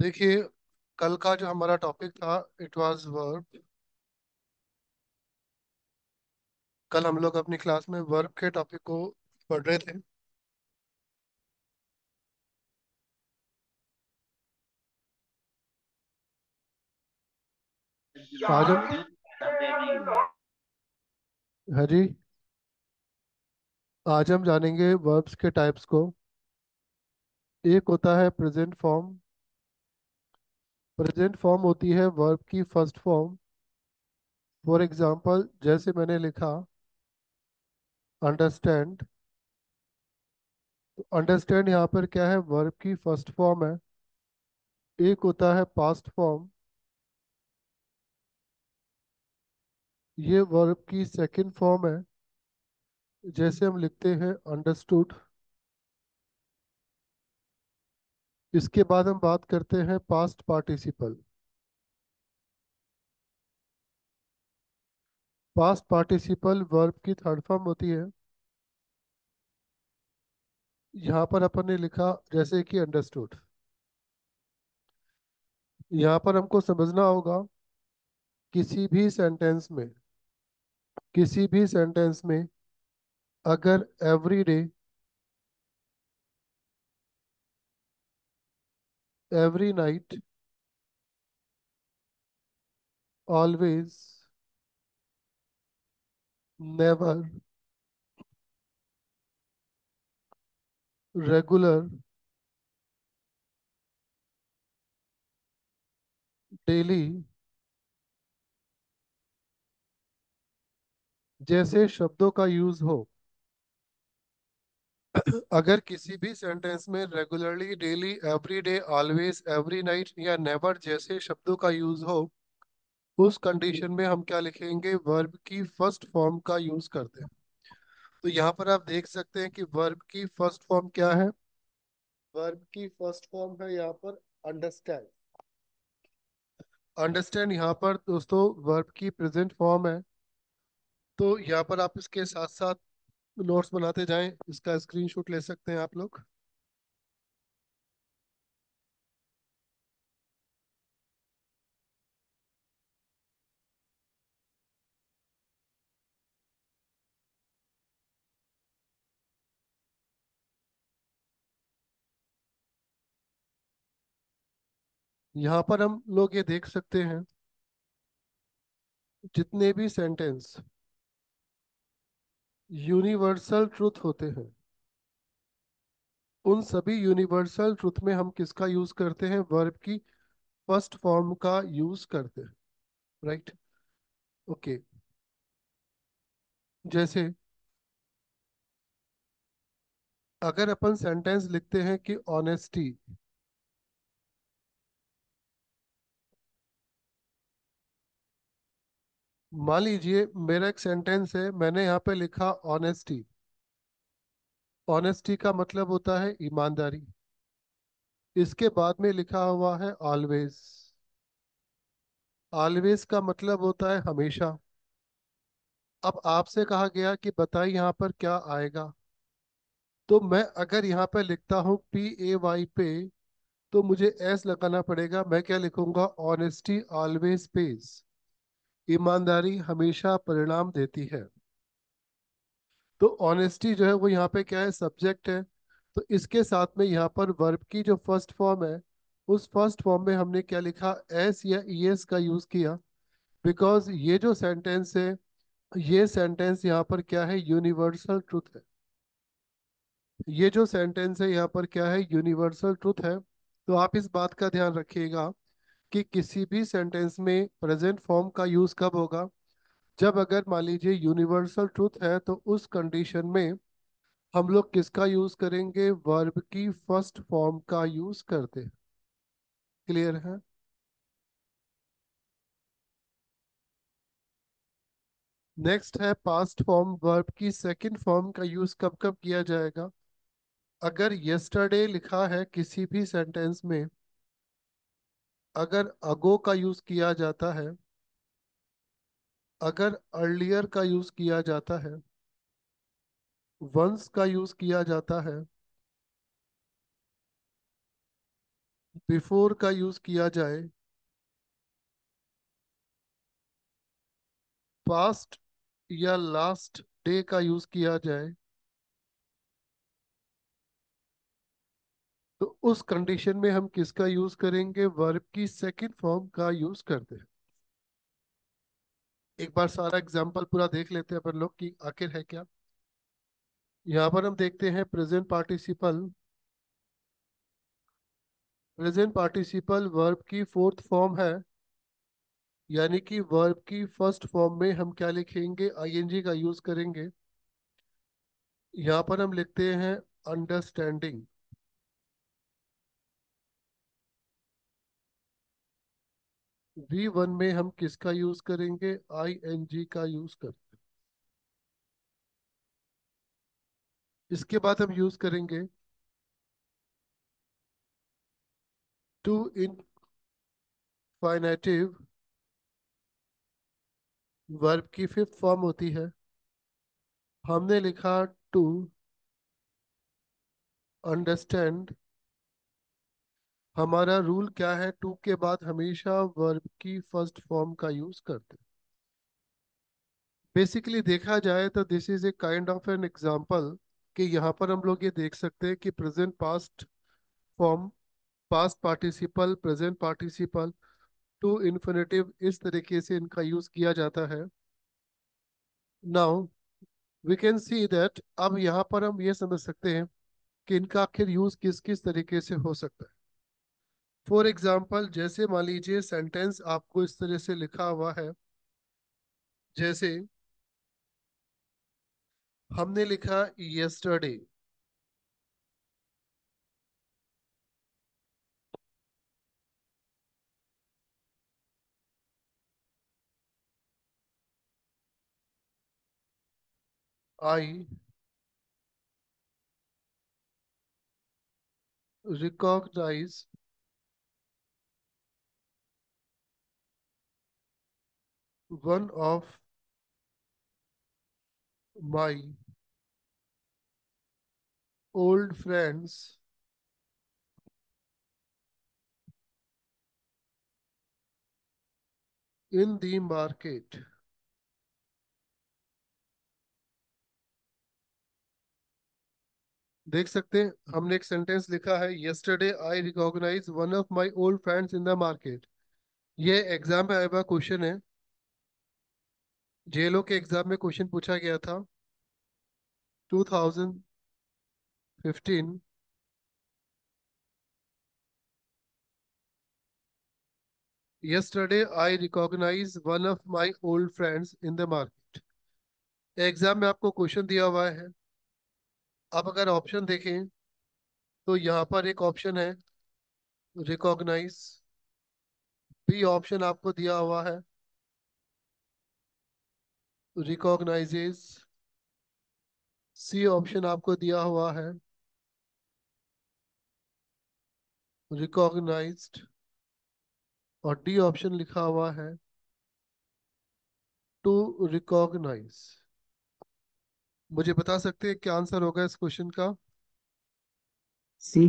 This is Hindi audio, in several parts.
देखिए, कल का जो हमारा टॉपिक था इट वाज वर्ब। कल हम लोग अपनी क्लास में वर्ब के टॉपिक को पढ़ रहे थे। आज हम हाँ जी, आज हम जानेंगे वर्ब्स के टाइप्स को। एक होता है प्रेजेंट फॉर्म। प्रेजेंट फॉर्म होती है वर्ब की फर्स्ट फॉर्म। फॉर एग्जांपल, जैसे मैंने लिखा अंडरस्टैंड। तो अंडरस्टैंड यहाँ पर क्या है, वर्ब की फर्स्ट फॉर्म है। एक होता है पास्ट फॉर्म। ये वर्ब की सेकंड फॉर्म है। जैसे हम लिखते हैं अंडरस्टूड। इसके बाद हम बात करते हैं past participle. Past participle verb की थर्ड फॉर्म होती है। यहाँ पर अपन ने लिखा जैसे कि अंडरस्टूड। यहाँ पर हमको समझना होगा, किसी भी सेंटेंस में, किसी भी सेंटेंस में अगर every day, every night, always, never, regular, daily जैसे शब्दों का यूज हो, अगर किसी भी सेंटेंस में regularly, daily, every day, always, every night या नेवर जैसे शब्दों का यूज हो, उस कंडीशन में हम क्या लिखेंगे, वर्ब की फर्स्ट फॉर्म का यूज करते हैं। तो यहाँ पर आप देख सकते हैं कि वर्ब की फर्स्ट फॉर्म क्या है। वर्ब की फर्स्ट फॉर्म है यहाँ पर अंडरस्टैंड। अंडरस्टैंड यहाँ पर दोस्तों वर्ब की प्रेजेंट फॉर्म है। तो यहाँ पर आप इसके साथ साथ नोट्स बनाते जाएं, इसका स्क्रीनशॉट ले सकते हैं आप लोग। यहाँ पर हम लोग ये देख सकते हैं, जितने भी सेंटेंस यूनिवर्सल ट्रुथ होते हैं, उन सभी यूनिवर्सल ट्रुथ में हम किसका यूज करते हैं, वर्ब की फर्स्ट फॉर्म का यूज करते हैं। Right, okay. जैसे अगर अपन सेंटेंस लिखते हैं कि ऑनेस्टी, मान लीजिए मेरा एक सेंटेंस है, मैंने यहाँ पे लिखा ऑनेस्टी। ऑनेस्टी का मतलब होता है ईमानदारी। इसके बाद में लिखा हुआ है ऑलवेज। ऑलवेज का मतलब होता है हमेशा। अब आपसे कहा गया कि बताइए यहाँ पर क्या आएगा। तो मैं अगर यहाँ पे लिखता हूँ PAY पे, तो मुझे एस लगाना पड़ेगा। मैं क्या लिखूंगा, ऑनेस्टी ऑलवेज पेज। ईमानदारी हमेशा परिणाम देती है। तो ऑनेस्टी जो है वो यहाँ पे क्या है, सब्जेक्ट है। तो इसके साथ में यहाँ पर वर्ब की जो फर्स्ट फॉर्म है, उस फर्स्ट फॉर्म में हमने क्या लिखा, एस या ईएस का यूज किया। बिकॉज ये जो सेंटेंस है, ये सेंटेंस यहाँ पर क्या है, यूनिवर्सल ट्रुथ है। ये जो सेंटेंस है यहाँ पर क्या है, यूनिवर्सल ट्रुथ है। तो आप इस बात का ध्यान रखिएगा कि किसी भी सेंटेंस में प्रेजेंट फॉर्म का यूज कब होगा, जब अगर मान लीजिए यूनिवर्सल ट्रुथ है, तो उस कंडीशन में हम लोग किसका यूज करेंगे, वर्ब की फर्स्ट फॉर्म का यूज करते हैं। क्लियर है। नेक्स्ट है पास्ट फॉर्म। वर्ब की सेकंड फॉर्म का यूज कब कब किया जाएगा, अगर यस्टरडे लिखा है किसी भी सेंटेंस में, अगर अगो का यूज किया जाता है, अगर अर्लियर का यूज किया जाता है, वंस का यूज किया जाता है, बिफोर का यूज किया जाए, पास्ट या लास्ट डे का यूज किया जाए, तो उस कंडीशन में हम किसका यूज करेंगे? वर्ब की सेकंड फॉर्म का यूज करते हैं। एक बार सारा एग्जाम्पल पूरा देख लेते हैं अपन लोग कि आखिर है क्या। यहाँ पर हम देखते हैं present participle. Present participle verb की फोर्थ फॉर्म है, यानी कि वर्ब की फर्स्ट फॉर्म में हम क्या लिखेंगे? आईएनजी का यूज करेंगे। यहाँ पर हम लिखते हैं अंडरस्टैंडिंग। V1 में हम किसका यूज करेंगे? आईएनजी का यूज करते हैं। इसके बाद हम यूज करेंगे टू इनफाइनेटिव। वर्ब की फिफ्थ फॉर्म होती है। हमने लिखा टू अंडरस्टैंड। हमारा रूल क्या है? टू के बाद हमेशा वर्ब की फर्स्ट फॉर्म का यूज करते हैं। बेसिकली देखा जाए तो this is a kind of an example कि यहाँ पर हम लोग ये देख सकते हैं कि present past form, past participle, present participle, to infinitive, इस तरीके से इनका यूज किया जाता है। Now we can see that, अब यहाँ पर हम ये समझ सकते हैं कि इनका आखिर यूज किस किस तरीके से हो सकता है। फॉर एग्जाम्पल, जैसे मान लीजिए सेंटेंस आपको इस तरह से लिखा हुआ है, जैसे हमने लिखा yesterday. I recognize one of my old friends in the market. देख सकते हैं हमने एक सेंटेंस लिखा है, yesterday I recognize one of my old friends in the market. ये एग्जाम में आया हुआ क्वेश्चन है। जेलो के एग्जाम में क्वेश्चन पूछा गया था 2015। Yesterday I recognize one of my old friends in the market. Exam में आपको क्वेश्चन दिया हुआ है। अब अगर ऑप्शन देखें तो यहाँ पर एक ऑप्शन है रिकॉग्नाइज, बी ऑप्शन आपको दिया हुआ है रिकॉग्नाइजेज, सी ऑप्शन आपको दिया हुआ है रिकॉग्नाइज्ड, और डी ऑप्शन लिखा हुआ है टू रिकॉग्नाइज। मुझे बता सकते हैं क्या आंसर होगा इस क्वेश्चन का? C.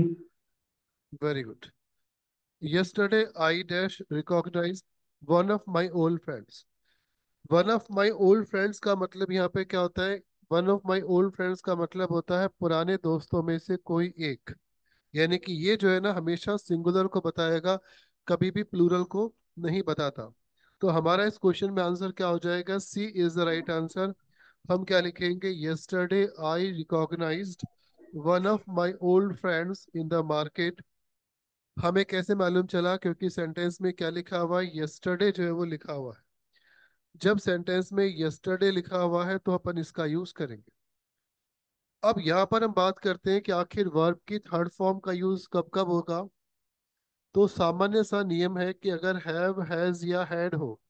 Very good. Yesterday I dash recognize one of my old friends. One of my old friends का मतलब यहाँ पे क्या होता है? One of my old friends का मतलब होता है पुराने दोस्तों में से कोई एक। यानी कि ये जो है ना, हमेशा सिंगुलर को बताएगा, कभी भी प्लूरल को नहीं बताता। तो हमारा इस क्वेश्चन में आंसर क्या हो जाएगा? C is the right answer. हम क्या लिखेंगे? Yesterday I recognized one of my old friends in the market. हमें कैसे मालूम चला? क्योंकि सेंटेंस में क्या लिखा हुआ है? यस्टरडे जो है वो लिखा हुआ है। जब सेंटेंस में यस्टरडे लिखा हुआ है तो अपन इसका यूज करेंगे। अब यहाँ पर हम बात करते हैं कि आखिर वर्ब की थर्ड फॉर्म का यूज कब कब होगा। तो सामान्य सा नियम है कि अगर हैव, हैज या हैड हो,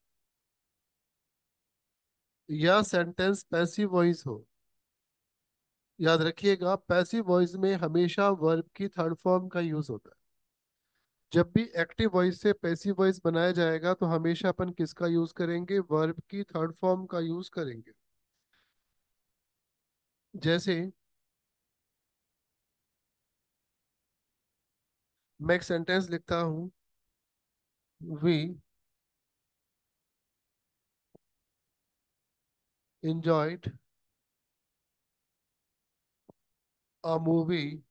या सेंटेंस पैसिव वॉइस हो, याद रखिएगा पैसिव वॉइस में हमेशा वर्ब की थर्ड फॉर्म का यूज होता है। जब भी एक्टिव वॉइस से पैसिव वॉइस बनाया जाएगा तो हमेशा अपन किसका यूज करेंगे? वर्ब की थर्ड फॉर्म का यूज करेंगे। जैसे मैं एक सेंटेंस लिखता हूँ। We enjoyed a movie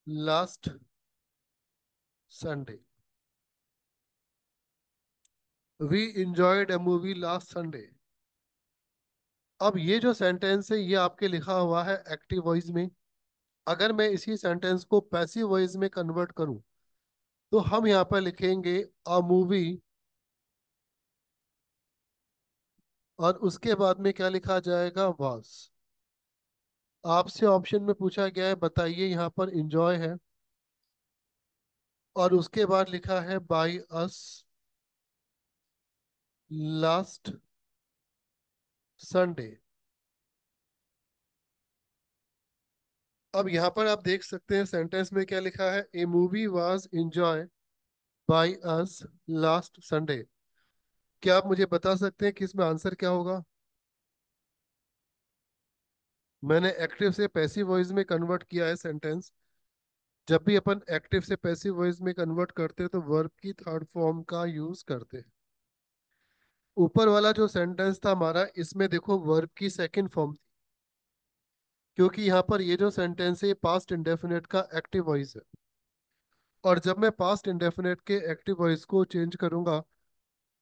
last Sunday। We enjoyed a movie last Sunday। अब ये जो सेंटेंस है ये आपके लिखा हुआ है एक्टिव वॉइस में। अगर मैं इसी सेंटेंस को पैसिव वॉइस में कन्वर्ट करूं तो हम यहाँ पर लिखेंगे अ मूवी, और उसके बाद में क्या लिखा जाएगा, वाज। आपसे ऑप्शन में पूछा गया है बताइए, यहाँ पर इंजॉय है और उसके बाद लिखा है बाय अस लास्ट संडे। अब यहाँ पर आप देख सकते हैं सेंटेंस में क्या लिखा है, a movie was enjoy by us last Sunday. क्या आप मुझे बता सकते हैं कि इसमें आंसर क्या होगा? मैंने एक्टिव से पैसिव वॉइस में कन्वर्ट किया है सेंटेंस। जब भी अपन एक्टिव से पैसिव वॉइस में कन्वर्ट करते हैं तो वर्ब की थर्ड फॉर्म का यूज करते हैं। ऊपर वाला जो सेंटेंस था हमारा, इसमें देखो वर्ब की सेकंड फॉर्म थी, क्योंकि यहाँ पर ये जो सेंटेंस है पास्ट इंडेफिनिट का एक्टिव वॉइस है। और जब मैं पास्ट इंडेफिनिट के एक्टिव वॉइस को चेंज करूंगा,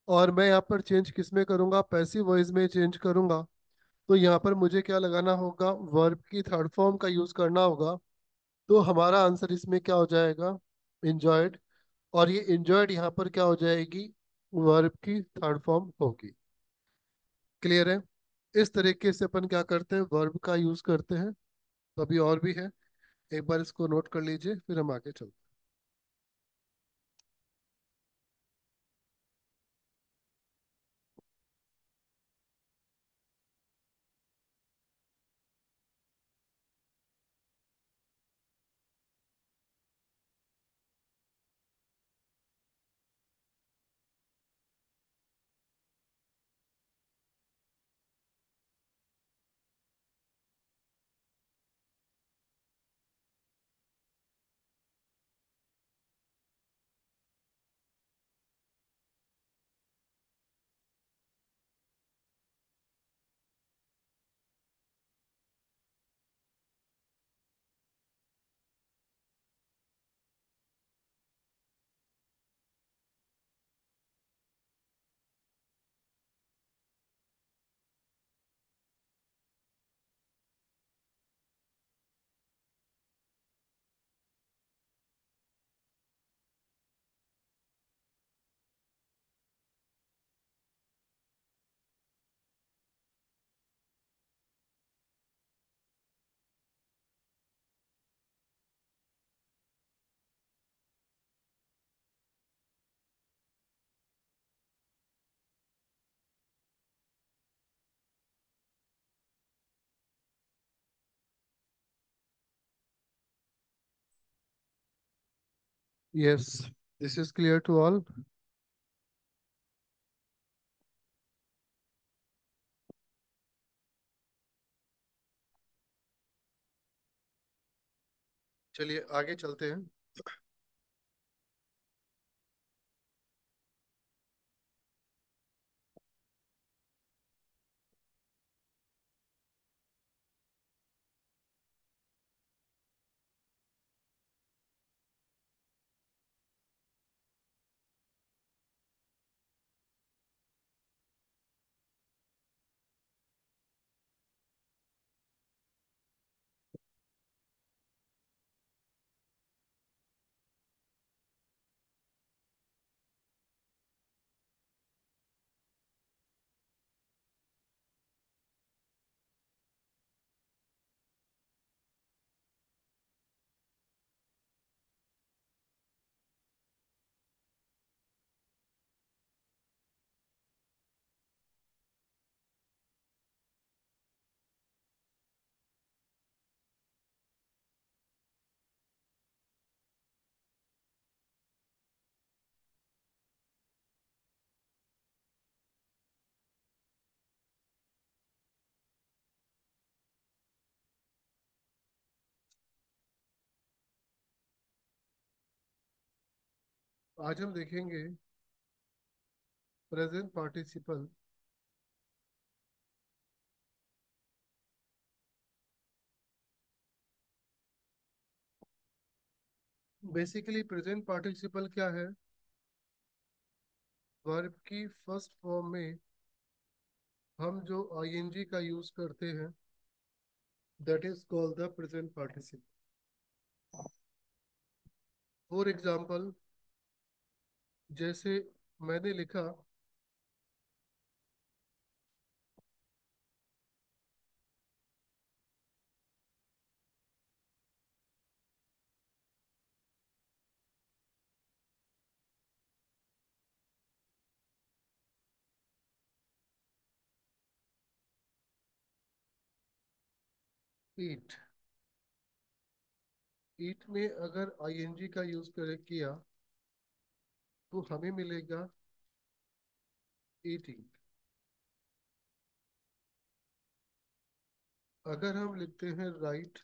और मैं यहाँ पर चेंज किस में करूंगा, पैसिव वॉइस में चेंज करूंगा, तो यहाँ पर मुझे क्या लगाना होगा, वर्ब की थर्ड फॉर्म का यूज करना होगा। तो हमारा आंसर इसमें क्या हो जाएगा, इंजॉयड। और ये इंजॉयड यहाँ पर क्या हो जाएगी, वर्ब की थर्ड फॉर्म होगी। क्लियर है? इस तरीके से अपन क्या करते हैं, वर्ब का यूज करते हैं। तो अभी और भी है, एक बार इसको नोट कर लीजिए फिर हम आगे चलते हैं। Yes, this is clear to all. चलिए आगे चलते हैं। आज हम देखेंगे present participle. Basically present participle क्या है? वर्ब की फर्स्ट फॉर्म में हम जो आईएनजी का यूज करते हैं, that is called the present participle. For example, जैसे मैंने लिखा ईट। ईट में अगर आईएनजी का यूज कर किया तो हमें मिलेगा ईटिंग। अगर हम लिखते हैं राइट,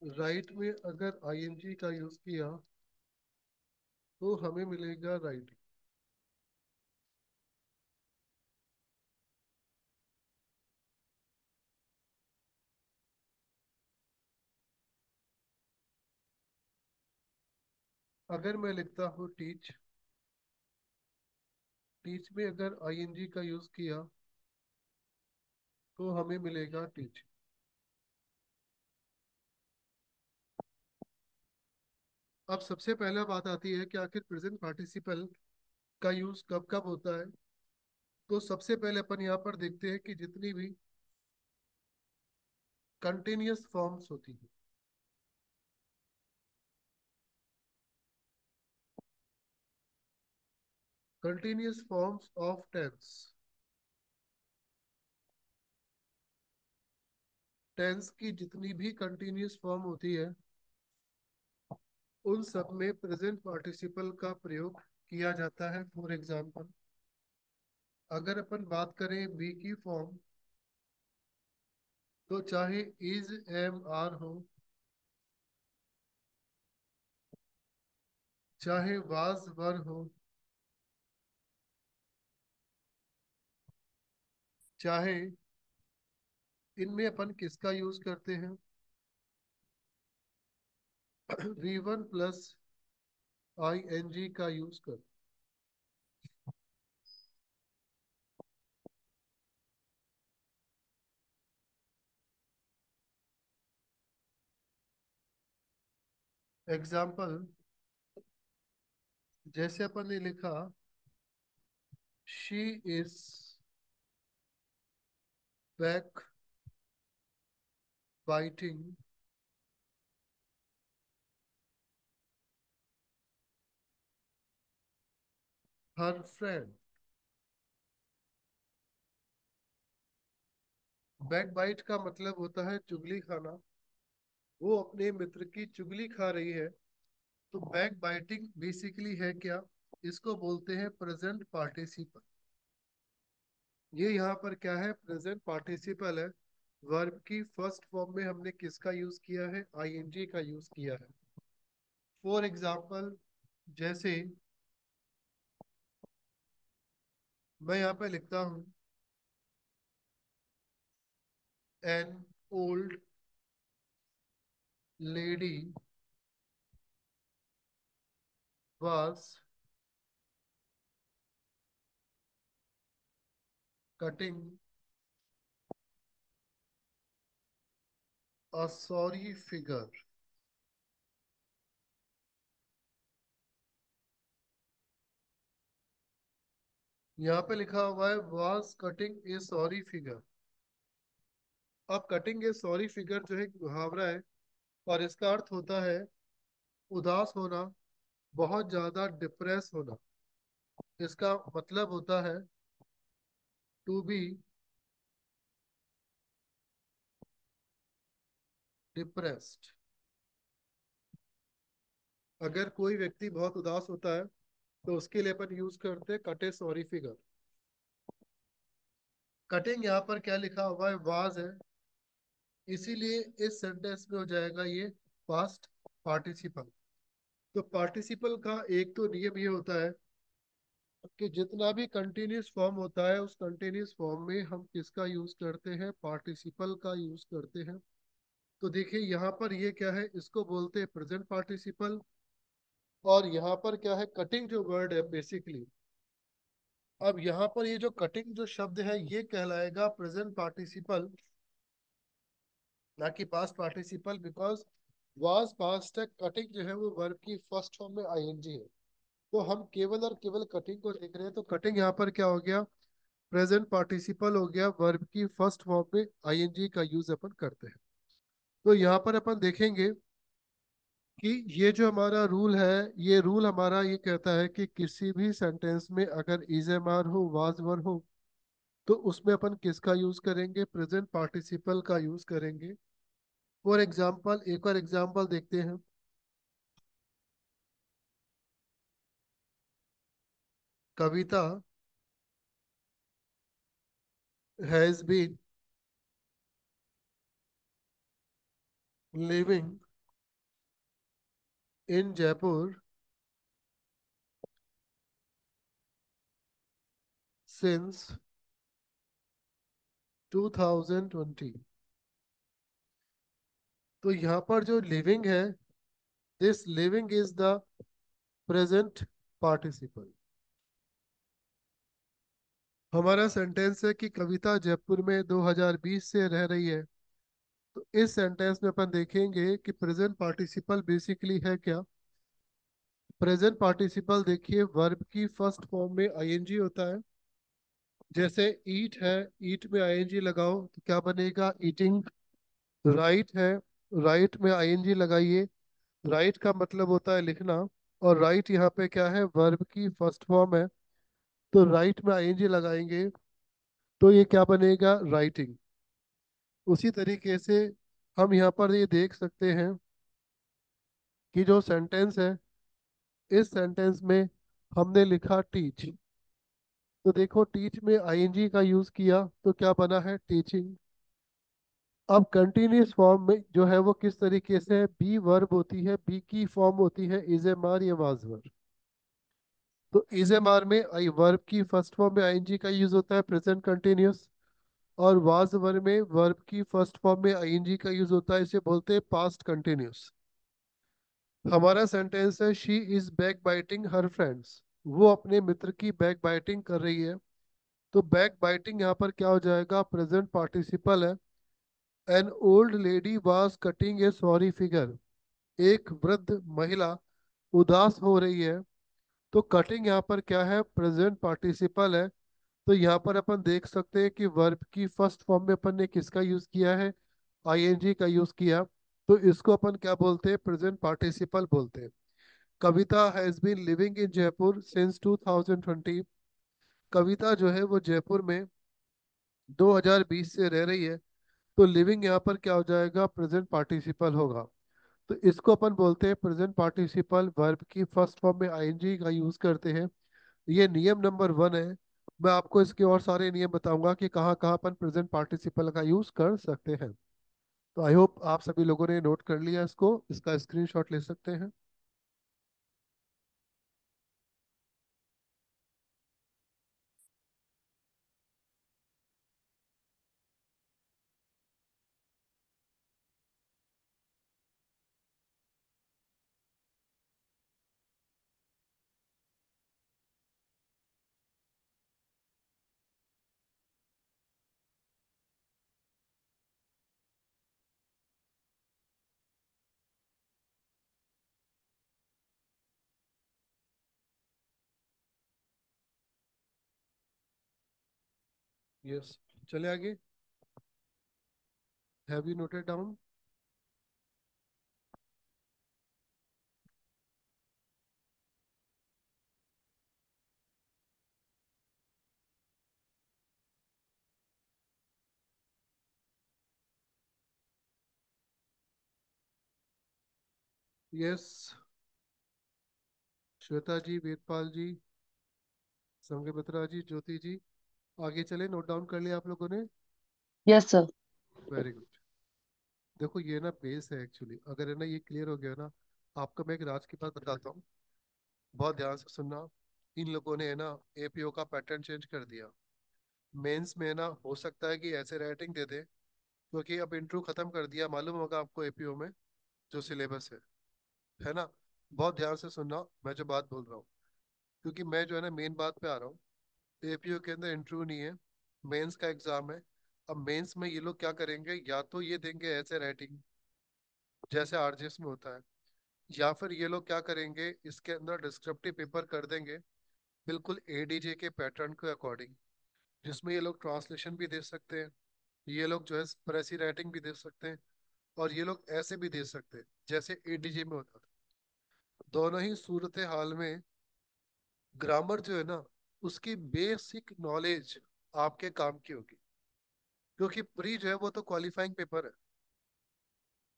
राइट में अगर आईएनजी का यूज किया तो हमें मिलेगा राइटिंग। अगर मैं लिखता हूँ टीच, टीच में अगर आईएनजी का यूज किया तो हमें मिलेगा टीच। अब सबसे पहला बात आती है कि आखिर प्रेजेंट पार्टिसिपल का यूज कब कब होता है। तो सबसे पहले अपन यहाँ पर देखते हैं कि जितनी भी कंटिन्यूअस फॉर्म्स होती है, continuous forms of tense, tense की जितनी भी कंटिन्यूअस फॉर्म होती है उन सब में प्रेजेंट पार्टिसिपल का प्रयोग किया जाता है। फॉर एग्जाम्पल, अगर अपन बात करें बी की फॉर्म, तो चाहे इज एम आर हो, चाहे वाज वर हो, चाहे इनमें अपन किसका यूज करते हैं, V one plus I N G का यूज कर। एग्जाम्पल, जैसे अपन ने लिखा she is back biting her friend. Back bite का मतलब होता है चुगली खाना, वो अपने मित्र की चुगली खा रही है। तो बैक बाइटिंग बेसिकली है क्या? इसको बोलते हैं प्रेजेंट पार्टिसिपल। ये यहाँ पर क्या है? प्रेजेंट पार्टिसिपल है। वर्ब की फर्स्ट फॉर्म में हमने किसका यूज किया है? आईएनजी का यूज किया है। फॉर एग्जाम्पल, जैसे मैं यहाँ पे लिखता हूँ an old lady was cutting a sorry figure. यहाँ पे लिखा हुआ है was cutting A sorry figure. अब कटिंग ए सॉरी फिगर जो है एक मुहावरा है, और इसका अर्थ होता है उदास होना, बहुत ज्यादा डिप्रेस होना। इसका मतलब होता है टू बी डिप्रेस्ड। अगर कोई व्यक्ति बहुत उदास होता है तो उसके लिए अपन यूज करते हैं कटे सॉरी फिगर। कटिंग यहाँ पर क्या लिखा हुआ है? वाज है, इसीलिए इस सेंटेंस में हो जाएगा ये पास्ट पार्टिसिपल। तो पार्टिसिपल का एक तो नियम ये होता है कि जितना भी कंटिन्यूस फॉर्म होता है उस कंटिन्यूस फॉर्म में हम किसका यूज करते हैं, पार्टिसिपल का यूज करते हैं। तो देखिए यहाँ पर ये क्या है, इसको बोलते हैं प्रेजेंट पार्टिसिपल। और यहाँ पर क्या है, कटिंग जो वर्ड है बेसिकली, अब यहाँ पर ये जो कटिंग जो शब्द है ये कहलाएगा प्रेजेंट पार्टिसिपल, ना कि past participle. Because was past है, कटिंग जो है वो वर्ब की फर्स्ट फॉर्म में आईएनजी है। तो हम केवल और केवल कटिंग को देख रहे हैं, तो कटिंग यहाँ पर क्या हो गया, प्रेजेंट पार्टिसिपल हो गया, वर्ब की फर्स्ट फॉर्म में आईएनजी का यूज अपन करते हैं। तो यहाँ पर अपन देखेंगे कि ये जो हमारा रूल है, ये रूल हमारा ये कहता है कि किसी भी सेंटेंस में अगर इज एम आर हो, वाज वर हो, तो उसमें अपन किसका यूज करेंगे, प्रेजेंट पार्टिसिपल का यूज करेंगे। फॉर एग्जाम्पल, एक और एग्जाम्पल देखते हैं। Kavita has been living in Jaipur since 2020। तो यहाँ पर जो लिविंग है, this living is the present participle. हमारा सेंटेंस है कि कविता जयपुर में 2020 से रह रही है। तो इस सेंटेंस में अपन देखेंगे कि प्रेजेंट पार्टिसिपल बेसिकली है क्या। प्रेजेंट पार्टिसिपल देखिए, वर्ब की फर्स्ट फॉर्म में आईएनजी होता है। जैसे ईट है, ईट में आईएनजी लगाओ तो क्या बनेगा, ईटिंग। राइट है, राइट में आईएनजी लगाइए। राइट का मतलब होता है लिखना। और राइट यहाँ पे क्या है, वर्ब की फर्स्ट फॉर्म है। तो राइट में आईएनजी लगाएंगे तो ये क्या बनेगा, राइटिंग। उसी तरीके से हम यहाँ पर ये देख सकते हैं कि जो सेंटेंस है, इस सेंटेंस में हमने लिखा टीच। तो देखो टीच में आईएनजी का यूज किया तो क्या बना है, टीचिंग। अब कंटिन्यूस फॉर्म में जो है वो किस तरीके से है, बी वर्ब होती है, बी की फॉर्म होती है इज एम आर या वाज वर। तो इज एम आर में आई वर्ब की फर्स्ट फॉर्म में आईएनजी का यूज होता है, प्रेजेंट कंटिन्यूस। और वाज वर में वर्ब की फर्स्ट फॉर्म में आईएनजी का यूज होता है, इसे बोलते हैं पास्ट कंटिन्यूस। हमारा सेंटेंस है she is back biting her friends, वो अपने मित्र की बैक बाइटिंग कर रही है। तो बैक बाइटिंग यहाँ पर क्या हो जाएगा, प्रेजेंट पार्टिसिपल है। An old lady was cutting A sorry figure, एक वृद्ध महिला उदास हो रही है। तो कटिंग यहाँ पर क्या है, प्रेजेंट पार्टिसिपल है। तो यहाँ पर अपन देख सकते हैं कि वर्ब की फर्स्ट फॉर्म में अपन ने किसका यूज किया है, आईएनजी का यूज किया। तो इसको अपन क्या बोलते हैं, प्रेजेंट पार्टिसिपल बोलते हैं। Kavita has been living in Jaipur since 2020। Kavita जो है वो जयपुर में 2020 से रह रही है। तो लिविंग यहाँ पर क्या हो जाएगा, प्रेजेंट पार्टिसिपल होगा। तो इसको अपन बोलते हैं प्रेजेंट पार्टिसिपल, वर्ब की फर्स्ट फॉर्म में आईएनजी का यूज करते हैं। ये नियम नंबर 1 है। मैं आपको इसके और सारे नियम बताऊंगा कि कहाँ कहाँ अपन प्रेजेंट पार्टिसिपल का यूज कर सकते हैं। तो आई होप आप सभी लोगों ने नोट कर लिया, इसको इसका स्क्रीनशॉट ले सकते हैं। यस, चले आगे। Have you noted down? Yes, Shweta ji, Vedpal ji, Sanghamitra ji, Jyoti ji, आगे चले। नोट डाउन कर लिया आप लोगों ने? Yes sir. Very good. देखो ये ना बेस है एक्चुअली, अगर है ना ये क्लियर हो गया ना, आपको मैं एक राज की बात बताता हूँ, बहुत ध्यान से सुनना। इन लोगों ने है ना एपीओ का पैटर्न चेंज कर दिया। मेंस में ना हो सकता है कि ऐसे राइटिंग दे दे, क्योंकि अब इंटरव्यू खत्म कर दिया, मालूम होगा आपको एपीओ में जो सिलेबस है ना। बहुत ध्यान से सुनना मैं जो बात बोल रहा हूँ, क्योंकि मैं जो है ना मेन बात पे आ रहा हूँ। एपीओ के अंदर इंटरव्यू नहीं है, मेंस का एग्जाम है। अब मेंस में ये लोग क्या करेंगे, या तो ये देंगे ऐसे राइटिंग जैसे आरजेएस में होता है, या फिर ये लोग क्या करेंगे, इसके अंदर डिस्क्रिप्टिव पेपर कर देंगे बिल्कुल एडीजे के पैटर्न के अकॉर्डिंग, जिसमें ये लोग ट्रांसलेशन भी दे सकते हैं, ये लोग जो है प्रेसी राइटिंग भी दे सकते हैं, और ये लोग ऐसे भी दे सकते हैं जैसे एडीजे में होता था। दोनों ही सूरत हाल में ग्रामर जो है ना, उसकी बेसिक नॉलेज आपके काम की होगी, क्योंकि प्री जो है वो तो क्वालिफाइंग पेपर है,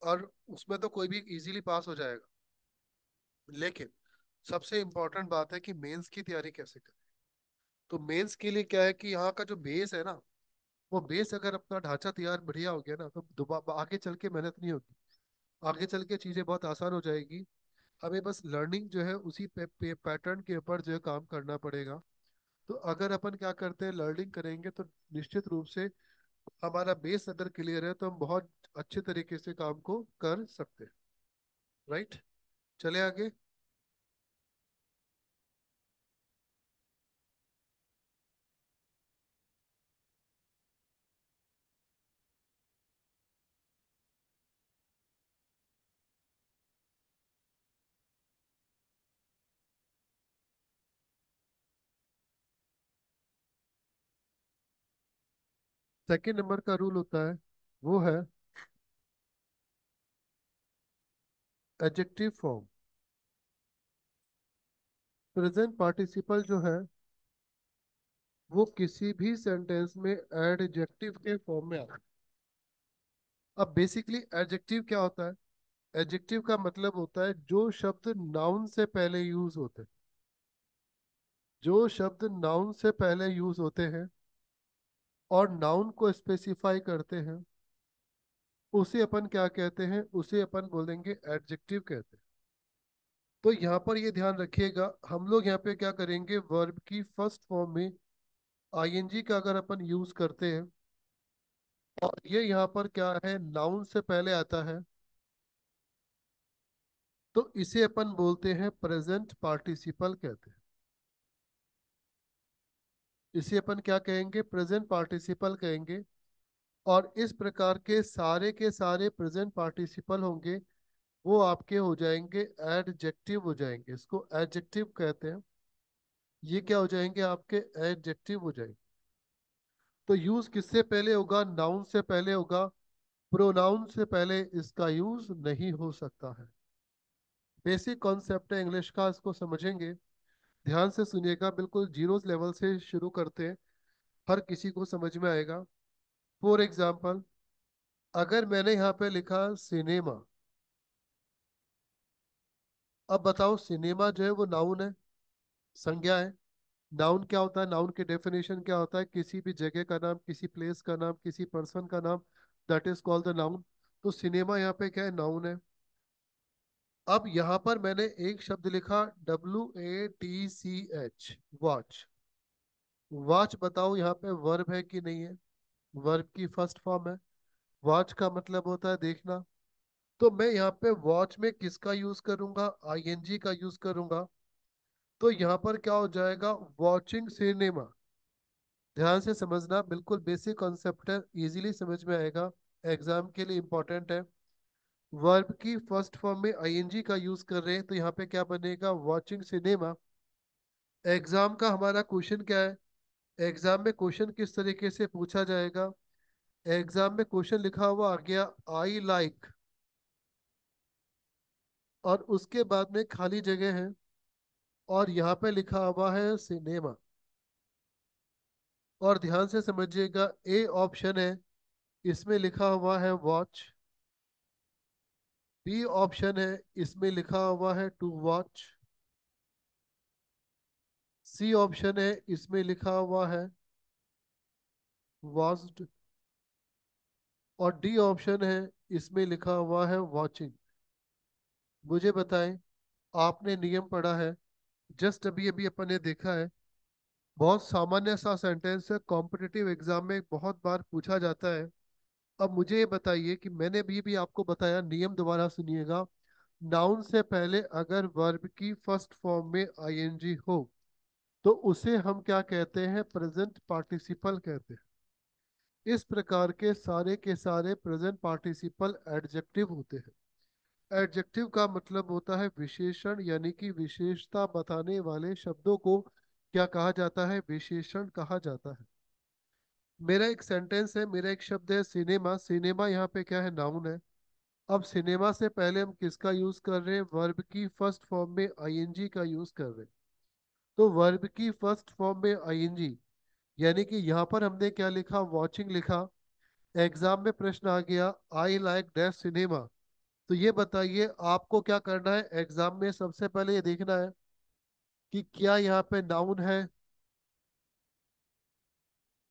और उसमें तो कोई भी इजीली पास हो जाएगा। लेकिन सबसे इम्पोर्टेंट बात है कि मेंस की तैयारी कैसे करें। तो मेंस के लिए क्या है कि यहाँ का जो बेस है ना, वो बेस अगर अपना ढांचा तैयार बढ़िया हो गया ना, तो दोबारा आगे चल के मेहनत नहीं होगी, आगे चल के चीजें बहुत आसान हो जाएगी। हमें बस लर्निंग जो है उसी पैटर्न के ऊपर जो है काम करना पड़ेगा। तो अगर अपन क्या करते हैं, लर्निंग करेंगे तो निश्चित रूप से हमारा बेस अगर क्लियर है तो हम बहुत अच्छे तरीके से काम को कर सकते हैं। राइट, चले आगे। सेकेंड नंबर का रूल होता है, वो है एडजेक्टिव फॉर्म। प्रेजेंट पार्टिसिपल जो है वो किसी भी सेंटेंस में एडजेक्टिव के फॉर्म में आता है। अब बेसिकली एडजेक्टिव क्या होता है? एडजेक्टिव का मतलब होता है जो शब्द नाउन से पहले यूज होते हैं। जो शब्द नाउन से पहले यूज होते हैं और नाउन को स्पेसिफाई करते हैं, उसे अपन क्या कहते हैं? उसे अपन बोलेंगे एडजेक्टिव कहते हैं। तो यहाँ पर ये ध्यान रखिएगा, हम लोग यहाँ पे क्या करेंगे, वर्ब की फर्स्ट फॉर्म में आईएनजी का अगर अपन यूज करते हैं, और ये यहाँ पर क्या है, नाउन से पहले आता है, तो इसे अपन बोलते हैं प्रेजेंट पार्टिसिपल कहते हैं। इसे अपन क्या कहेंगे? प्रेजेंट पार्टिसिपल कहेंगे। और इस प्रकार के सारे प्रेजेंट पार्टिसिपल होंगे, वो आपके हो जाएंगे एडजेक्टिव हो जाएंगे, इसको एडजेक्टिव कहते हैं। ये क्या हो जाएंगे? आपके एडजेक्टिव हो जाएंगे। तो यूज किससे पहले होगा? नाउन से पहले होगा। प्रोनाउन से पहले इसका यूज नहीं हो सकता है। बेसिक कॉन्सेप्ट है इंग्लिश का, इसको समझेंगे। ध्यान से सुनिएगा, बिल्कुल जीरो लेवल से शुरू करते हैं, हर किसी को समझ में आएगा। फॉर एग्जाम्पल, अगर मैंने यहाँ पे लिखा सिनेमा, अब बताओ सिनेमा जो है वो नाउन है, संज्ञा है। नाउन क्या होता है? नाउन की डेफिनेशन क्या होता है? किसी भी जगह का नाम, किसी प्लेस का नाम, किसी पर्सन का नाम, that is called the noun. तो सिनेमा यहाँ पे क्या है? नाउन है। अब यहाँ पर मैंने एक शब्द लिखा, WATCH, वॉच। वॉच बताओ यहाँ पे वर्ब है कि नहीं है? वर्ब की फर्स्ट फॉर्म है। वॉच का मतलब होता है देखना। तो मैं यहाँ पे वॉच में किसका यूज करूंगा? आईएनजी का यूज करूंगा। तो यहाँ पर क्या हो जाएगा? Watching cinema. ध्यान से समझना, बिल्कुल बेसिक कॉन्सेप्ट है, इजीली समझ में आएगा, एग्जाम के लिए इंपॉर्टेंट है। वर्ब की फर्स्ट फॉर्म में आईएनजी का यूज कर रहे हैं, तो यहाँ पे क्या बनेगा? Watching cinema. एग्जाम का हमारा क्वेश्चन क्या है? एग्जाम में क्वेश्चन किस तरीके से पूछा जाएगा? एग्जाम में क्वेश्चन लिखा हुआ आ गया, आई लाइक, और उसके बाद में खाली जगह है, और यहाँ पे लिखा हुआ है सिनेमा। और ध्यान से समझिएगा, ए ऑप्शन है, इसमें लिखा हुआ है वॉच। बी ऑप्शन है, इसमें लिखा हुआ है टू वॉच। सी ऑप्शन है, इसमें लिखा हुआ है वॉच्ड। और डी ऑप्शन है, इसमें लिखा हुआ है वॉचिंग। मुझे बताएं, आपने नियम पढ़ा है, जस्ट अभी अभी अपन ने देखा है, बहुत सामान्य सा सेंटेंस है, कॉम्पिटिटिव एग्जाम में बहुत बार पूछा जाता है। अब मुझे ये बताइए कि मैंने भी आपको बताया, नियम दोबारा सुनिएगा। नाउन से पहले अगर वर्ब की फर्स्ट फॉर्म में आईएनजी हो, तो उसे हम क्या कहते हैं? प्रेजेंट पार्टिसिपल कहते हैं। इस प्रकार के सारे प्रेजेंट पार्टिसिपल एडजेक्टिव होते हैं। एडजेक्टिव का मतलब होता है विशेषण, यानी कि विशेषता बताने वाले शब्दों को क्या कहा जाता है? विशेषण कहा जाता है। मेरा एक सेंटेंस है, मेरा एक शब्द है सिनेमा। सिनेमा यहाँ पे क्या है? नाउन है। अब सिनेमा से पहले हम किसका यूज कर रहे हैं? वर्ब की फर्स्ट फॉर्म में आईएनजी का यूज कर रहे हैं। तो वर्ब की फर्स्ट फॉर्म में आईएनजी, यानी कि यहाँ पर हमने क्या लिखा? वॉचिंग लिखा। एग्जाम में प्रश्न आ गया, आई लाइक डैश सिनेमा। तो ये बताइए आपको क्या करना है एग्जाम में? सबसे पहले ये देखना है कि क्या यहाँ पे नाउन है।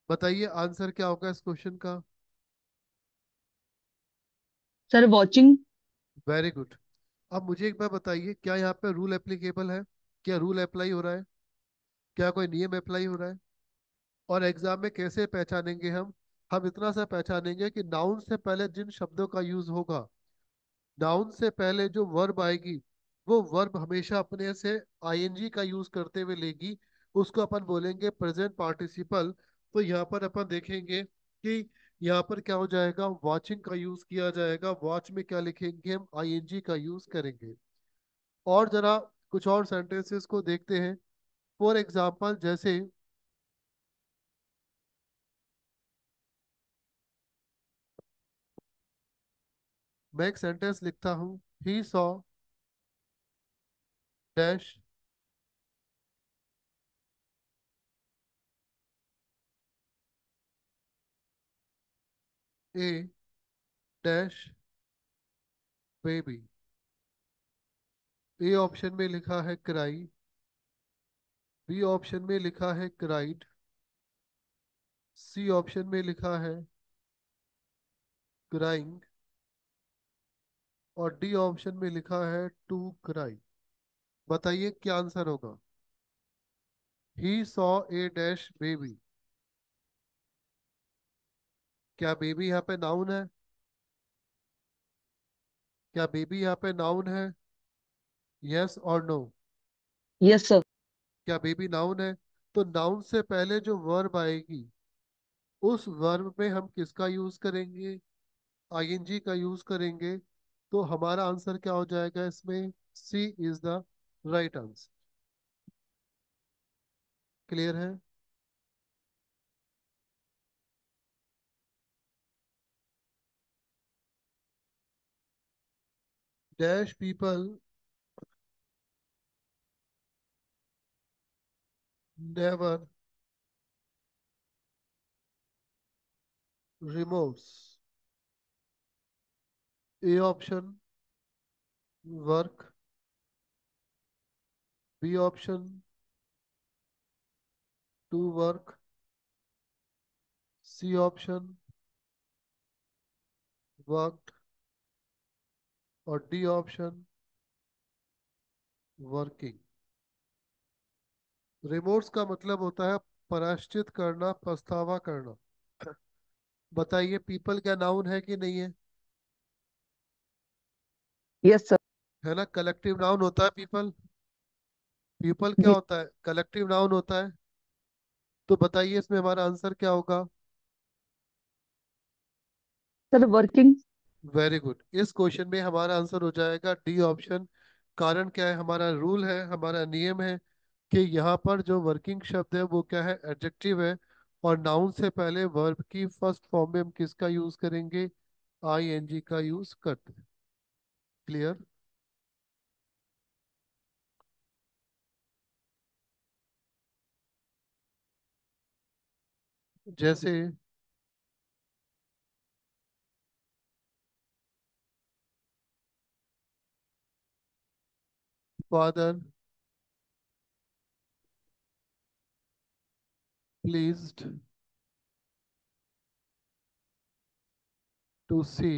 बताइए आंसर क्या होगा इस क्वेश्चन का? Sir watching. Very good. अब मुझे एक बार बताइए, क्या यहाँ पे रूल एप्लीकेबल है? क्या रूल अप्लाई हो रहा है? क्या कोई नियम अप्लाई हो रहा है? और एग्जाम में कैसे पहचानेंगे हम इतना सा पहचानेंगे कि नाउन से पहले जिन शब्दों का यूज होगा, नाउन से पहले जो वर्ब आएगी, वो वर्ब हमेशा अपने से आईएनजी का यूज करते हुए लेगी। उसको अपन बोलेंगे प्रेजेंट पार्टिसिपल। तो यहाँ पर अपन देखेंगे कि यहाँ पर क्या हो जाएगा? वॉचिंग का यूज किया जाएगा। वॉच में क्या लिखेंगे? हम आईएनजी का यूज करेंगे। और जरा कुछ और सेंटेंसेस को देखते हैं। फॉर एग्जाम्पल, जैसे मैं एक सेंटेंस लिखता हूँ, he saw dash A dash baby. A option में लिखा है क्राई, बी ऑप्शन में लिखा है क्राइड, सी ऑप्शन में लिखा है क्राइंग, और डी ऑप्शन में लिखा है टू क्राई। बताइए क्या आंसर होगा? He saw a dash baby. क्या बेबी यहाँ पे नाउन है? क्या बेबी यहाँ पे नाउन है? यस और नो? Yes sir. क्या बेबी नाउन है? तो नाउन से पहले जो वर्ब आएगी, उस वर्ब में हम किसका यूज करेंगे? आईएनजी का यूज करेंगे। तो हमारा आंसर क्या हो जाएगा इसमें? C is the right answer. Clear है? Dash people never removes. A option work, B option to work, C option worked, और डी ऑप्शन वर्किंग। रिमोट्स का मतलब होता है पराश्चित करना, पछतावा करना। बताइए पीपल क्या नाउन है कि नहीं है? Yes sir. है ना, कलेक्टिव नाउन होता है पीपल। पीपल क्या जी होता है? कलेक्टिव नाउन होता है। तो बताइए इसमें हमारा आंसर क्या होगा? Sir working. Very good. इस क्वेश्चन में हमारा आंसर हो जाएगा डी ऑप्शन। कारण क्या है? हमारा रूल है, हमारा नियम है कि यहाँ पर जो वर्किंग शब्द है वो क्या है? एडजेक्टिव है। और नाउन से पहले वर्ब की फर्स्ट फॉर्म में हम किसका यूज करेंगे? आईएनजी का यूज करते हैं। क्लियर? जैसे father pleased to see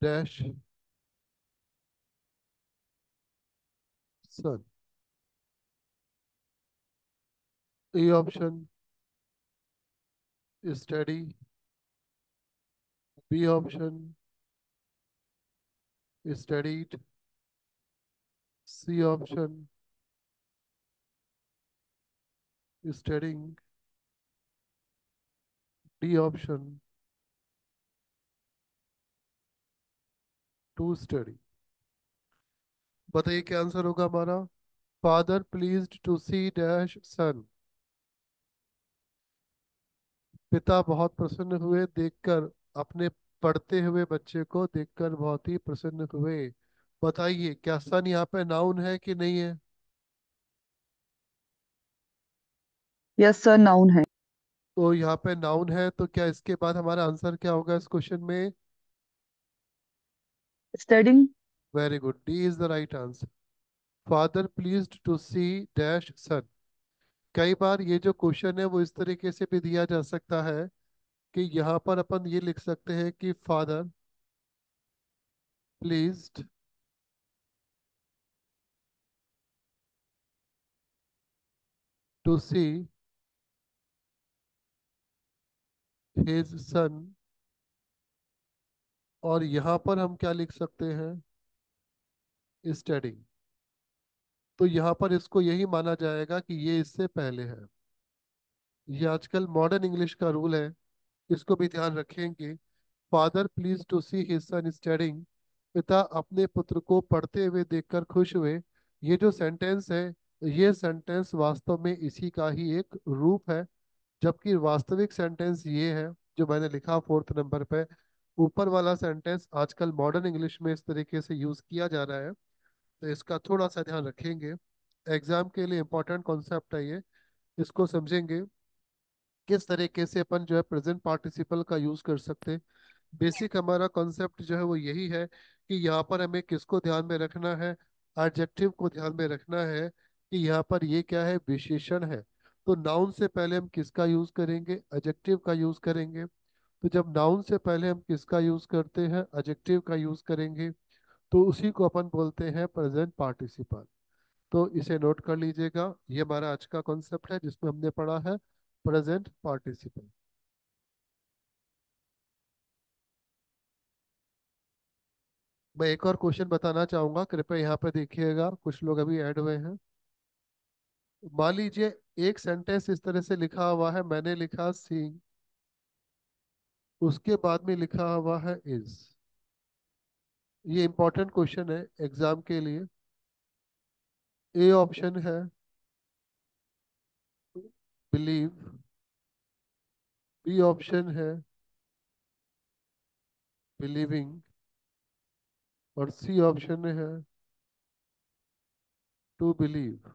dash son. A option study, B option studied, C option studying, D option to study. बताइए क्या आंसर होगा हमारा। Father pleased to see dash son. पिता बहुत प्रसन्न हुए देखकर, अपने पढ़ते हुए बच्चे को देखकर बहुत ही प्रसन्न हुए। बताइए क्या सन यहाँ पे नाउन है कि नहीं है। यस सर, नाउन है। तो यहाँ पे नाउन है तो क्या इसके बाद हमारा आंसर क्या होगा इस क्वेश्चन में। Studying. Very good, D is the right answer. Father pleased to see dash son. कई बार ये जो क्वेश्चन है वो इस तरीके से भी दिया जा सकता है कि यहाँ पर अपन ये लिख सकते हैं कि father pleased to see his son. और यहाँ पर हम क्या लिख सकते हैं, स्टडिंग। तो यहाँ पर इसको यही माना जाएगा कि ये इससे पहले है। ये आजकल मॉडर्न इंग्लिश का रूल है, इसको भी ध्यान रखेंगे। Father please to see his son studying. पिता अपने पुत्र को पढ़ते हुए देखकर खुश हुए। ये जो सेंटेंस है, ये सेंटेंस वास्तव में इसी का ही एक रूप है। जबकि वास्तविक सेंटेंस ये है जो मैंने लिखा फोर्थ नंबर पे। ऊपर वाला सेंटेंस आजकल मॉडर्न इंग्लिश में इस तरीके से यूज किया जा रहा है, तो इसका थोड़ा सा ध्यान रखेंगे। एग्जाम के लिए इंपॉर्टेंट कॉन्सेप्ट है ये, इसको समझेंगे किस तरीके से अपन जो है प्रेजेंट पार्टिसिपल का यूज कर सकते हैं। बेसिक हमारा कॉन्सेप्ट जो है वो यही है कि यहाँ पर हमें किसको ध्यान में रखना है, एडजेक्टिव को ध्यान में रखना है कि यहाँ पर ये क्या है, विशेषण है। तो नाउन से पहले हम किसका यूज करेंगे, एडजेक्टिव का यूज करेंगे। तो जब नाउन से पहले हम किसका यूज करते हैं, एडजेक्टिव का यूज करेंगे, तो उसी को अपन बोलते हैं प्रेजेंट पार्टिसिपल। तो इसे नोट कर लीजिएगा, ये हमारा आज का कॉन्सेप्ट है जिसमें हमने पढ़ा है प्रेजेंट पार्टिसिपल। मैं एक और क्वेश्चन बताना चाहूंगा, कृपया यहाँ पे देखिएगा, कुछ लोग अभी ऐड हुए हैं। मान लीजिए एक सेंटेंस इस तरह से लिखा हुआ है, मैंने लिखा सीइंग, उसके बाद में लिखा हुआ है इज। ये इंपॉर्टेंट क्वेश्चन है एग्जाम के लिए। ए ऑप्शन है बिलीव, बी ऑप्शन है बिलीविंग, और सी ऑप्शन है टू बिलीव।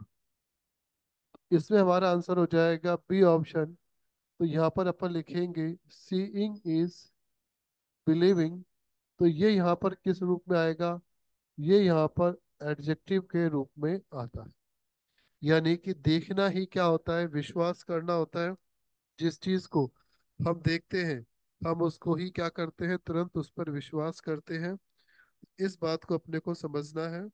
इसमें हमारा आंसर हो जाएगा बी ऑप्शन। तो यहाँ पर अपन लिखेंगे सीइंग इज बिलीविंग। तो ये यहाँ पर किस रूप में आएगा, ये यहाँ पर एडजेक्टिव के रूप में आता है। यानी कि देखना ही क्या होता है, विश्वास करना होता है। जिस चीज को हम देखते हैं, हम उसको ही क्या करते हैं, तुरंत उस पर विश्वास करते हैं। इस बात को अपने को समझना है।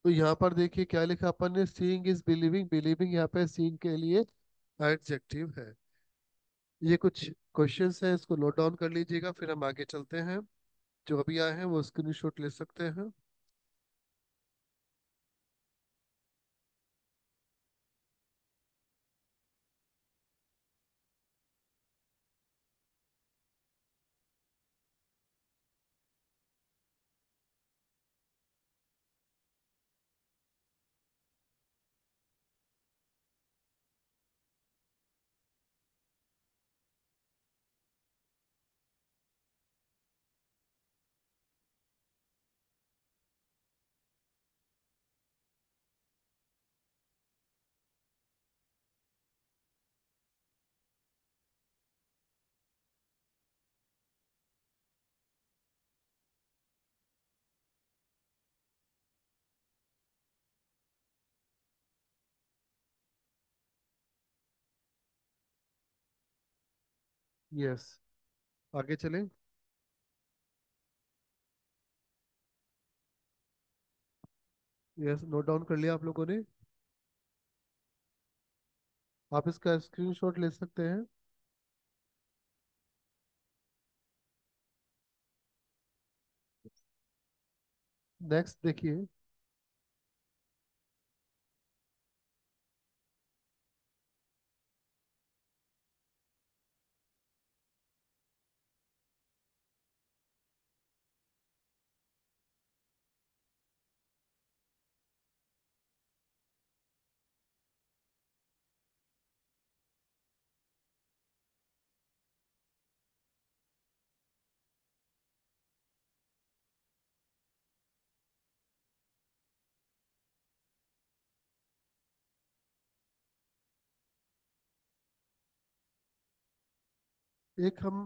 तो यहाँ पर देखिए क्या लिखा अपन ने, सीइंग इज बिलीविंग। बिलीविंग यहाँ पे सीइंग के लिए एडजेक्टिव है। ये कुछ क्वेश्चंस हैं, इसको नोट डाउन कर लीजिएगा, फिर हम आगे चलते हैं। जो अभी आए हैं वो स्क्रीनशॉट ले सकते हैं। यस। आगे चलें। यस, नोट डाउन कर लिया आप लोगों ने? आप इसका स्क्रीनशॉट ले सकते हैं। नेक्स्ट देखिए। एक हम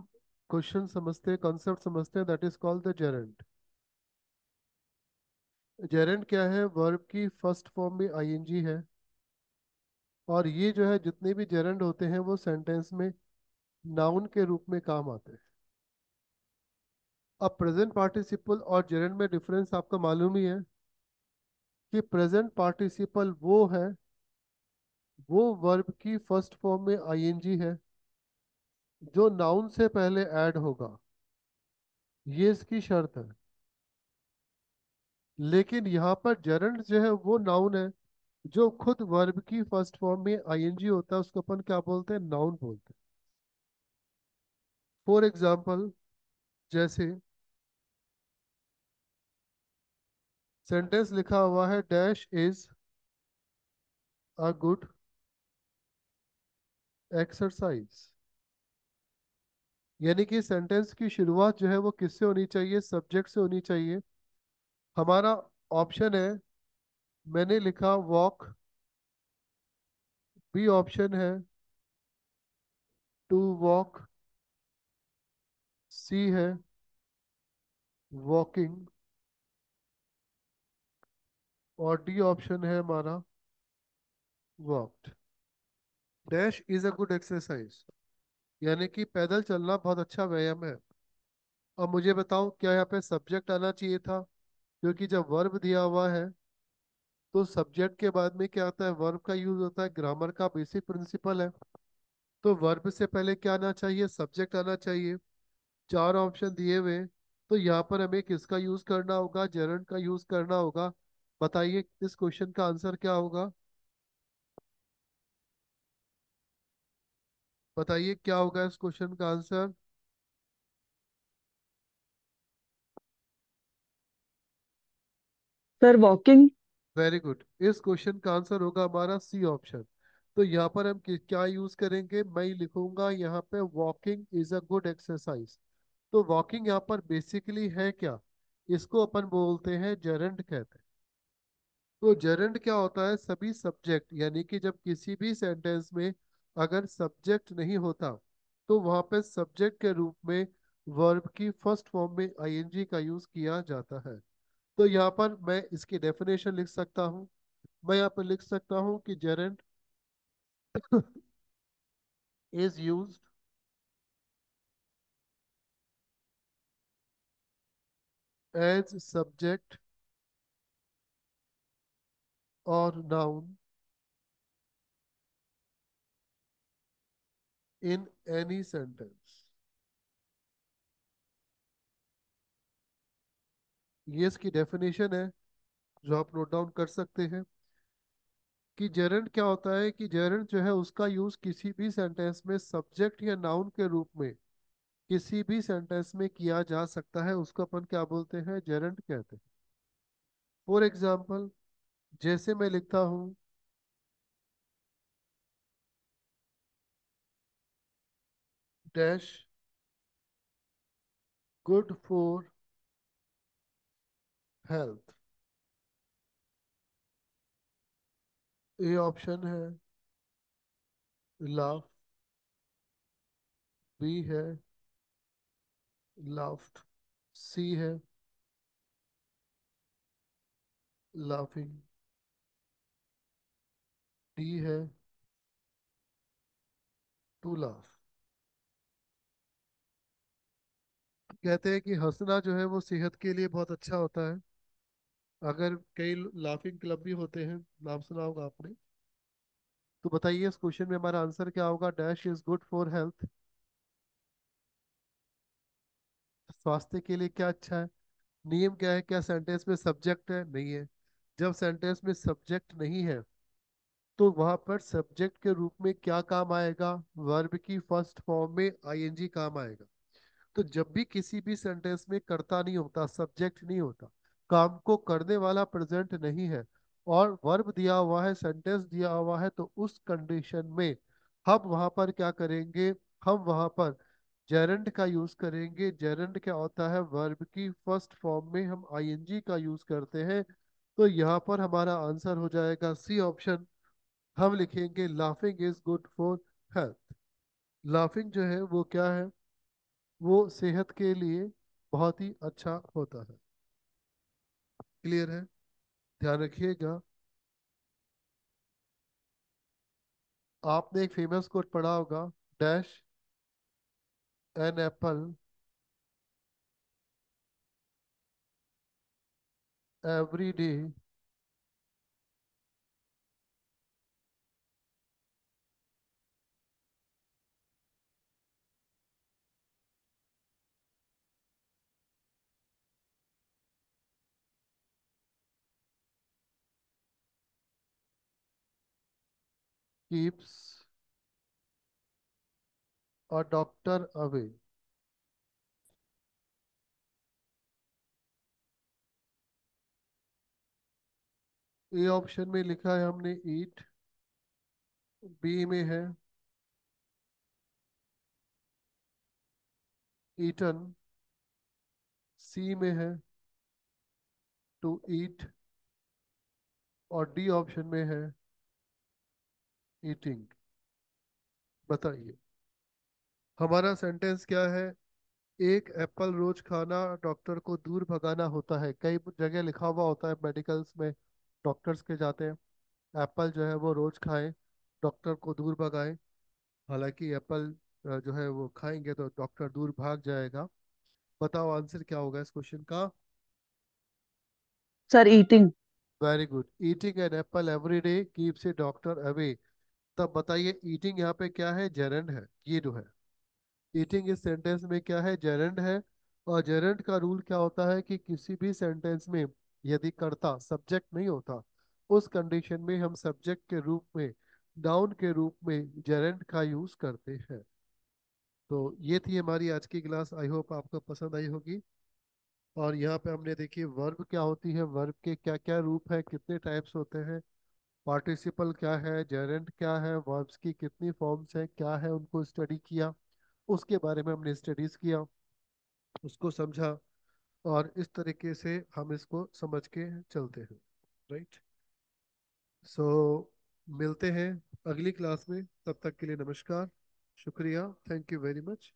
क्वेश्चन समझते हैं, कॉन्सेप्ट समझते हैं, that is called the Geraint. Geraint क्या है? वर्ब की फर्स्ट फॉर्म में आईएनजी है। और ये जो है, जितने भी जेरेंट होते हैं वो सेंटेंस में नाउन के रूप में काम आते हैं। अब प्रेजेंट पार्टिसिपल और जेरेंट में डिफरेंस आपका मालूम ही है कि प्रेजेंट पार्टिसिपल वो है, वो वर्ब की फर्स्ट फॉर्म में आईएनजी है जो नाउन से पहले ऐड होगा। ये इसकी शर्त है। लेकिन यहाँ पर जेरेंट जो है वो नाउन है जो खुद वर्ब की फर्स्ट फॉर्म में आईएनजी होता है, उसको अपन क्या बोलते हैं? नाउन बोलते हैं। फॉर एग्जाम्पल, जैसे सेंटेंस लिखा हुआ है dash is a good exercise. यानी कि सेंटेंस की शुरुआत जो है वो किससे होनी चाहिए? सब्जेक्ट से होनी चाहिए। हमारा ऑप्शन है, मैंने लिखा वॉक। बी ऑप्शन है टू वॉक। सी है वॉकिंग। और डी ऑप्शन है हमारा walked. Dash is a good exercise, यानी कि पैदल चलना बहुत अच्छा व्यायाम है। अब मुझे बताओ, क्या यहाँ पे सब्जेक्ट आना चाहिए था? क्योंकि जब वर्ब दिया हुआ है तो सब्जेक्ट के बाद में क्या आता है? वर्ब का यूज होता है। ग्रामर का बेसिक प्रिंसिपल है। तो वर्ब से पहले क्या आना चाहिए? सब्जेक्ट आना चाहिए। चार ऑप्शन दिए हुए हैं, तो यहाँ पर हमें किसका यूज करना होगा? जेरंड का यूज करना होगा। बताइए इस क्वेश्चन का आंसर क्या होगा? बताइए क्या होगा इस क्वेश्चन का answer? Sir walking. Very good. इस क्वेश्चन का आंसर होगा हमारा सी ऑप्शन। तो यहाँ पर हम क्या यूज करेंगे? मैं लिखूंगा यहाँ पे walking is a good exercise. तो वॉकिंग यहाँ पर बेसिकली है क्या? इसको अपन बोलते हैं जेरंड कहते हैं। तो जेरंड क्या होता है? सभी सब्जेक्ट, यानी कि जब किसी भी सेंटेंस में अगर सब्जेक्ट नहीं होता तो वहां पे सब्जेक्ट के रूप में वर्ब की फर्स्ट फॉर्म में आईएनजी का यूज किया जाता है। तो यहाँ पर मैं इसकी डेफिनेशन लिख सकता हूँ। मैं यहाँ पर लिख सकता हूँ कि gerund is used as subject और नाउन इन एनी सेंटेंस। ये इसकी डेफिनेशन है जो आप नोट डाउन कर सकते हैं। कि जेरंड क्या होता है? कि जेरंड जो है उसका यूज किसी भी सेंटेंस में सब्जेक्ट या नाउन के रूप में किसी भी सेंटेंस में किया जा सकता है, उसको अपन क्या बोलते हैं? जेरंड कहते हैं। फॉर एग्जाम्पल, जैसे मैं लिखता हूँ dash good for health. A option है लाफ। बी है लाफ्ट। सी है लाफिंग। डी है टू लाफ। कहते हैं कि हंसना जो है वो सेहत के लिए बहुत अच्छा होता है। अगर कई लाफिंग क्लब भी होते हैं, नाम सुना होगा आपने। तो बताइए इस क्वेश्चन में हमारा आंसर क्या होगा। Dash is good for health. स्वास्थ्य के लिए क्या अच्छा है। नियम क्या है, क्या सेंटेंस में सब्जेक्ट है, नहीं है। जब सेंटेंस में सब्जेक्ट नहीं है तो वहां पर सब्जेक्ट के रूप में क्या काम आएगा, वर्ब की फर्स्ट फॉर्म में आईएनजी काम आएगा। तो जब भी किसी भी सेंटेंस में कर्ता नहीं होता, सब्जेक्ट नहीं होता, काम को करने वाला प्रेजेंट नहीं है, और वर्ब दिया हुआ है, सेंटेंस दिया हुआ है, तो उस कंडीशन में हम वहां पर क्या करेंगे, हम वहां पर जेरंड का यूज करेंगे। जेरंड क्या होता है, वर्ब की फर्स्ट फॉर्म में हम आईएनजी का यूज करते हैं। तो यहाँ पर हमारा आंसर हो जाएगा सी ऑप्शन। हम लिखेंगे laughing is good for health. Laughing जो है वो क्या है, वो सेहत के लिए बहुत ही अच्छा होता है। क्लियर है, ध्यान रखिएगा। आपने एक फेमस कोट पढ़ा होगा, dash an apple every day keeps a doctor away. A option में लिखा है हमने ईट, बी में है ईटन, सी में है टू ईट, और डी ऑप्शन में है ईटिंग। बताइए हमारा सेंटेंस क्या है। एक एप्पल रोज खाना डॉक्टर को दूर भगाना होता है। कई जगह लिखा हुआ होता है मेडिकल्स में, डॉक्टर्स के जाते हैं, एप्पल जो है वो रोज खाएं, डॉक्टर को दूर भगाएं। हालांकि एप्पल जो है वो खाएंगे तो डॉक्टर दूर भाग जाएगा। बताओ आंसर क्या होगा इस क्वेश्चन का। Sir eating. Very good. Eating N apple every day keeps ए डॉक्टर अवे। तब बताइए ईटिंग यहाँ पे क्या है, जेरंड है। ये जो है ईटिंग इस सेंटेंस में क्या है, जेरंड है। और जेरंड का रूल क्या होता है कि किसी भी सेंटेंस में यदि कर्ता सब्जेक्ट नहीं होता, उस कंडीशन में हम सब्जेक्ट के रूप में, नाउन के रूप में जेरंड का यूज करते हैं। तो ये थी हमारी आज की क्लास। आई होप आपको पसंद आई होगी। और यहाँ पे हमने देखिए वर्ब क्या होती है, वर्ब के क्या क्या रूप है, कितने टाइप्स होते हैं, पार्टिसिपल क्या है, जेरेंट क्या है, वर्ब्स की कितनी फॉर्म्स हैं, क्या है, उनको स्टडी किया। उसके बारे में हमने स्टडीज किया, उसको समझा, और इस तरीके से हम इसको समझ के चलते हैं। राइट। सो मिलते हैं अगली क्लास में, तब तक के लिए नमस्कार, शुक्रिया, थैंक यू वेरी मच।